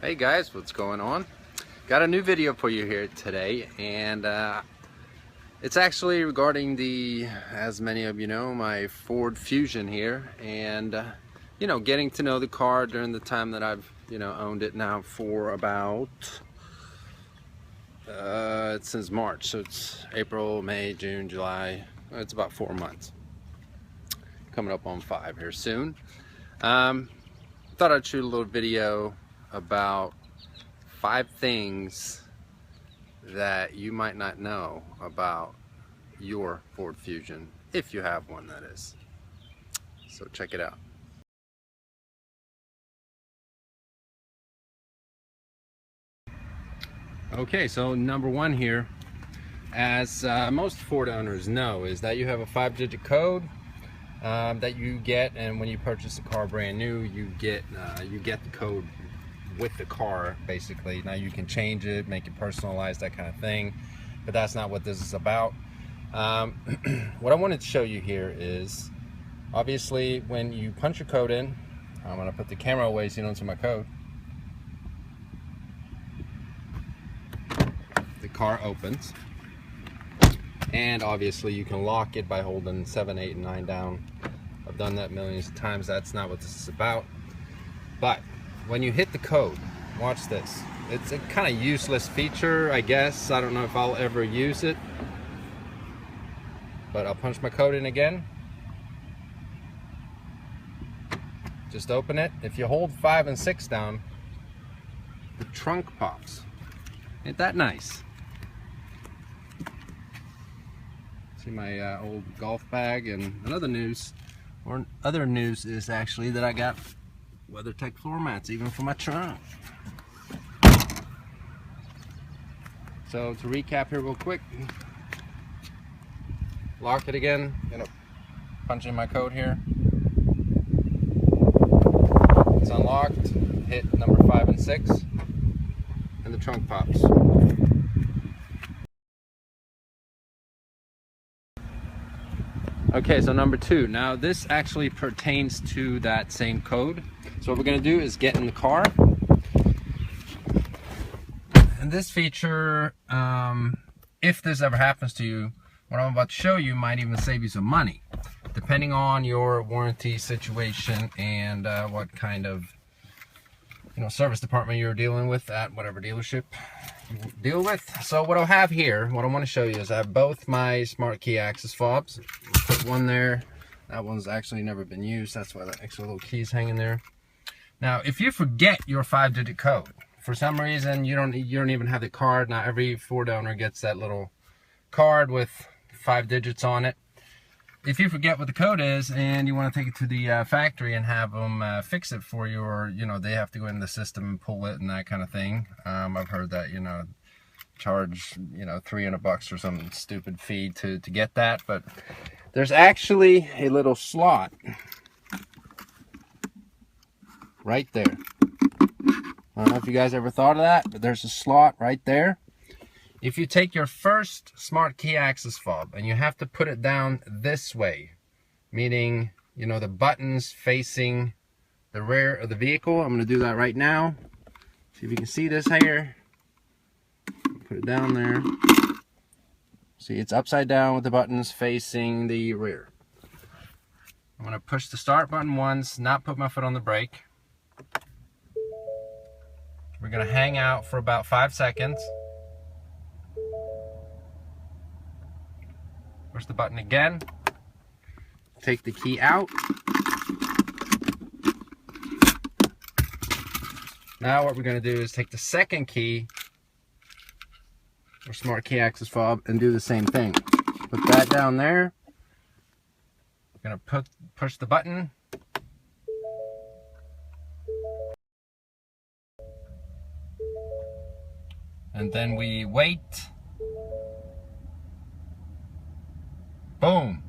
Hey guys, what's going on? Got a new video for you here today, and it's actually regarding as many of you know, my Ford Fusion here, and getting to know the car during the time that I've owned it now for about since March, so it's April, May, June, July. It's about 4 months, coming up on 5 here soon. Thought I'd shoot a little video about 5 things that you might not know about your Ford Fusion, if you have one, that is. So check it out. Okay, so number 1 here, as most Ford owners know, is that you have a 5-digit code that you get, and when you purchase a car brand new, you get the code with the car, basically. Now you can change it, make it personalized, that kind of thing, but that's not what this is about. What I wanted to show you here is, obviously, when you punch your code in, I'm going to put the camera away so you don't see my code. The car opens, and obviously you can lock it by holding 7, 8, and 9 down. I've done that millions of times. That's not what this is about. But when you hit the code, watch this. It's a kind of useless feature, I guess. I don't know if I'll ever use it, but I'll punch my code in again. Just open it. If you hold 5 and 6 down, the trunk pops. Ain't that nice? See my old golf bag, and other news is actually that I got WeatherTech floor mats even for my trunk. So to recap here real quick, lock it again, gonna punch in my code here. It's unlocked, hit number 5 and 6, and the trunk pops. Okay, so number 2. Now this actually pertains to that same code. So what we're gonna do is get in the car. And this feature, if this ever happens to you, what I'm about to show you might even save you some money, depending on your warranty situation and what kind of service department you're dealing with at whatever dealership you deal with. So what I'll have here, what I want to show you is I have both my smart key access fobs. Put one there. That one's actually never been used. That's why that extra little key's hanging there. Now, if you forget your 5-digit code, for some reason you don't even have the card. Now every Ford owner gets that little card with 5 digits on it. If you forget what the code is and you want to take it to the factory and have them fix it for you, or they have to go in the system and pull it and that kind of thing, I've heard that charge $300 or some stupid fee to get that. But there's actually a little slot right there. I don't know if you guys ever thought of that, but there's a slot right there. If you take your first smart key access fob and you have to put it down this way, meaning the buttons facing the rear of the vehicle, I'm going to do that right now. See if you can see this here. Put it down there. See, it's upside down with the buttons facing the rear. I'm going to push the start button once, not put my foot on the brake. We're going to hang out for about 5 seconds. Push the button again. Take the key out. Now what we're going to do is take the second key, or smart key access fob, and do the same thing. Put that down there. We're going to push the button. And then we wait. Boom,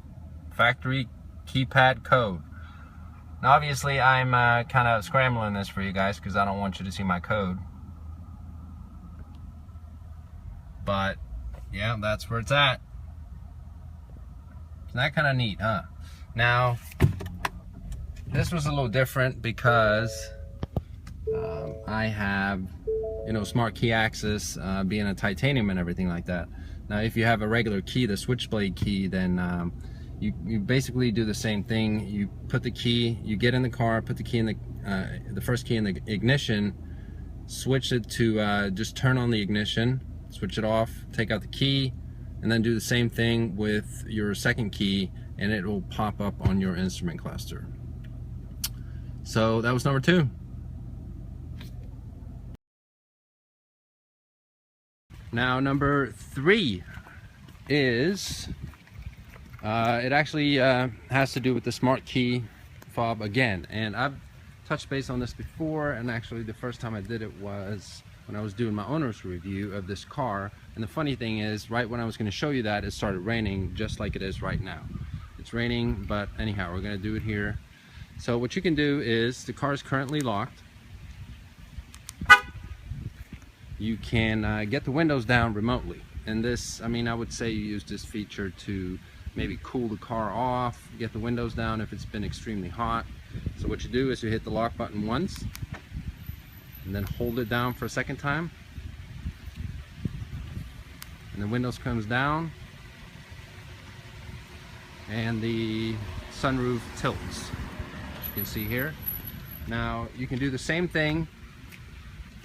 factory keypad code. Now obviously I'm kind of scrambling this for you guys because I don't want you to see my code. But yeah, that's where it's at. Isn't that kind of neat, huh? Now, this was a little different because I have, you know, smart key access, being a titanium and everything like that. Now, if you have a regular key, the switchblade key, then you basically do the same thing. You put the key, you get in the car, put the key in the first key in the ignition, switch it to just turn on the ignition, switch it off, take out the key, and then do the same thing with your second key, and it will pop up on your instrument cluster. So that was number 2. Now number 3 is, it actually has to do with the smart key fob again. And I've touched base on this before, and actually the first time I did it was when I was doing my owner's review of this car. And the funny thing is, right when I was going to show you that, it started raining just like it is right now. It's raining, but anyhow, we're going to do it here. So what you can do is, the car is currently locked. You can get the windows down remotely. And this, I mean, I would say you use this feature to maybe cool the car off, get the windows down if it's been extremely hot. So what you do is you hit the lock button once, and then hold it down for a second time, and the windows comes down, and the sunroof tilts, as you can see here. Now you can do the same thing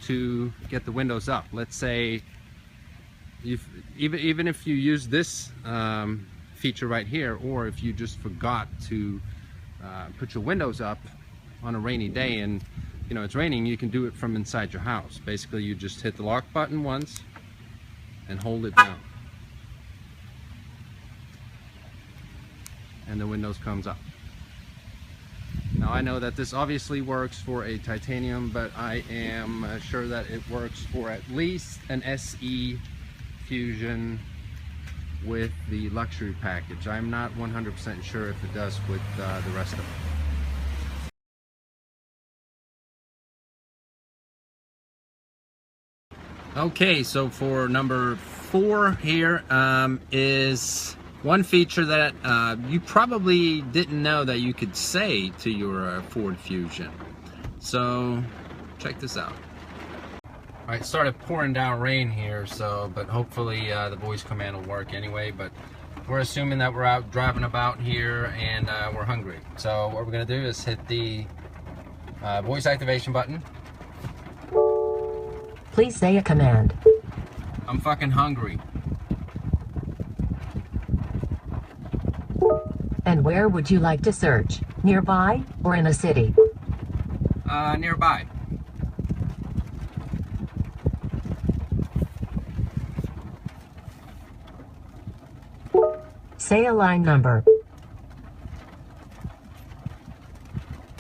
to get the windows up. Let's say even if you use this feature right here, or if you just forgot to put your windows up on a rainy day and you know it's raining, you can do it from inside your house. Basically, you just hit the lock button once and hold it down, and the windows comes up. Now I know that this obviously works for a titanium, but I am sure that it works for at least an SE Fusion with the luxury package. I'm not 100% sure if it does with the rest of them. Okay, so for number 4 here is one feature that you probably didn't know that you could say to your Ford Fusion. So check this out. All right, it started pouring down rain here, so but hopefully the voice command will work anyway. But we're assuming that we're out driving about here and we're hungry. So what we're gonna do is hit the voice activation button. Please say a command. I'm fucking hungry. And where would you like to search? Nearby or in a city? Nearby. Say a line number.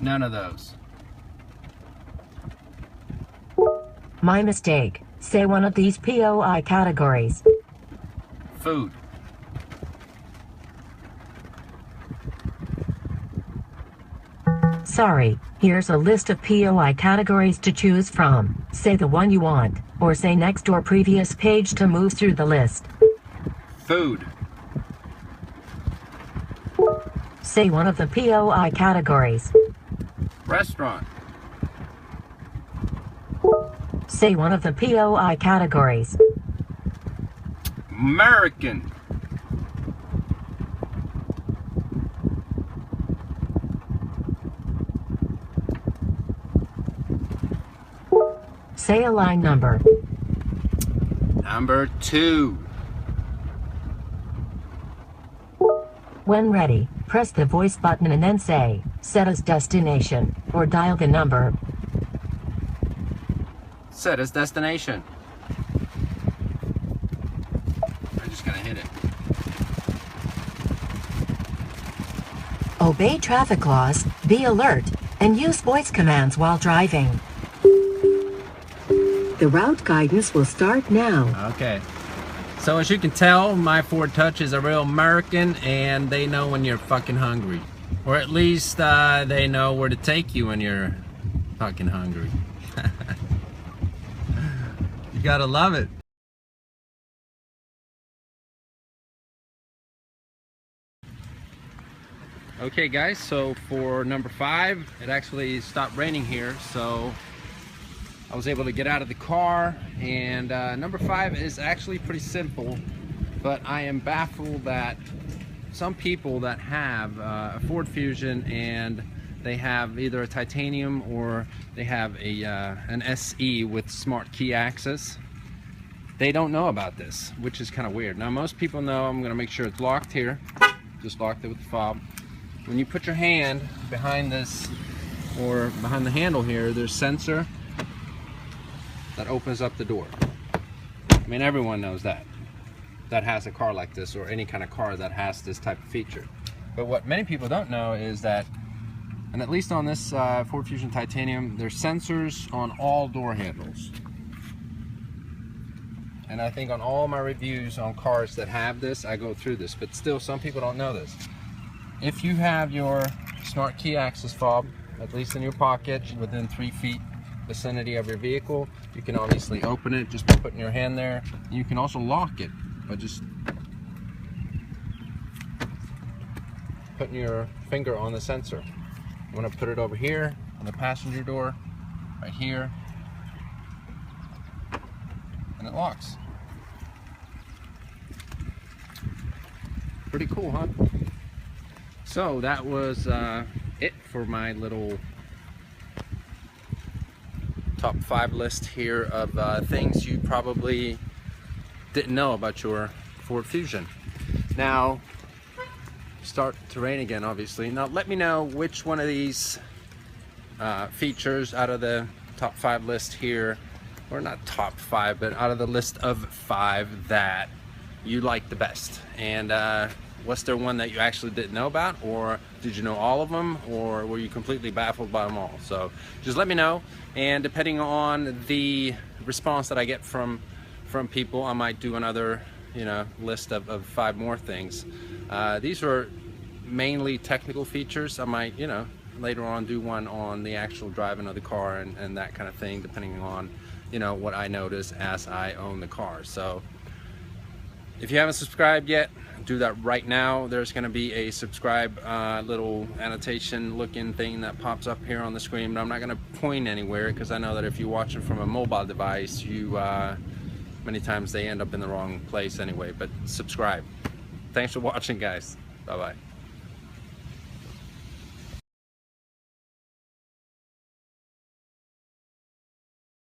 None of those. My mistake. Say one of these POI categories. Food. Sorry, here's a list of POI categories to choose from. Say the one you want, or say next or previous page to move through the list. Food. Say one of the POI categories. Restaurant. Say one of the POI categories. American. Say a line number. Number 2. When ready, press the voice button and then say, set as destination, or dial the number. Set as destination. I'm just gonna hit it. Obey traffic laws, be alert, and use voice commands while driving. The route guidance will start now. Okay. So as you can tell, my Ford Touch is a real American, and they know when you're fucking hungry. Or at least they know where to take you when you're fucking hungry. You gotta love it. Okay guys, so for number 5, it actually stopped raining here, so I was able to get out of the car. And number 5 is actually pretty simple, but I am baffled that some people that have a Ford Fusion and they have either a titanium or they have an SE with smart key access, they don't know about this, which is kind of weird. Now most people know. I'm gonna make sure it's locked here. Just locked it with the fob. When you put your hand behind this or behind the handle here, there's a sensor that opens up the door. I mean, everyone knows that has a car like this, or any kind of car that has this type of feature. But what many people don't know is that, and at least on this Ford Fusion Titanium, there's sensors on all door handles. And I think on all my reviews on cars that have this, I go through this, but still some people don't know this. If you have your smart key access fob, at least in your pocket, within 3 feet vicinity of your vehicle, you can obviously open it just by putting your hand there. You can also lock it by just putting your finger on the sensor. I'm gonna put it over here on the passenger door, right here, and it locks. Pretty cool, huh? So that was it for my little top 5 list here of things you probably didn't know about your Ford Fusion. Now, start to rain again, obviously. Now let me know which one of these features out of the top 5 list here, or not top 5, but out of the list of 5 that you like the best. And was there one that you actually didn't know about, or did you know all of them, or were you completely baffled by them all? So just let me know, and depending on the response that I get from people, I might do another list of 5 more things. These are mainly technical features. I might later on do one on the actual driving of the car and that kind of thing, depending on what I notice as I own the car. So if you haven't subscribed yet, do that right now. There's going to be a subscribe little annotation looking thing that pops up here on the screen, but I'm not going to point anywhere because I know that if you watch it from a mobile device, you many times they end up in the wrong place anyway. But subscribe. Thanks for watching, guys. Bye bye.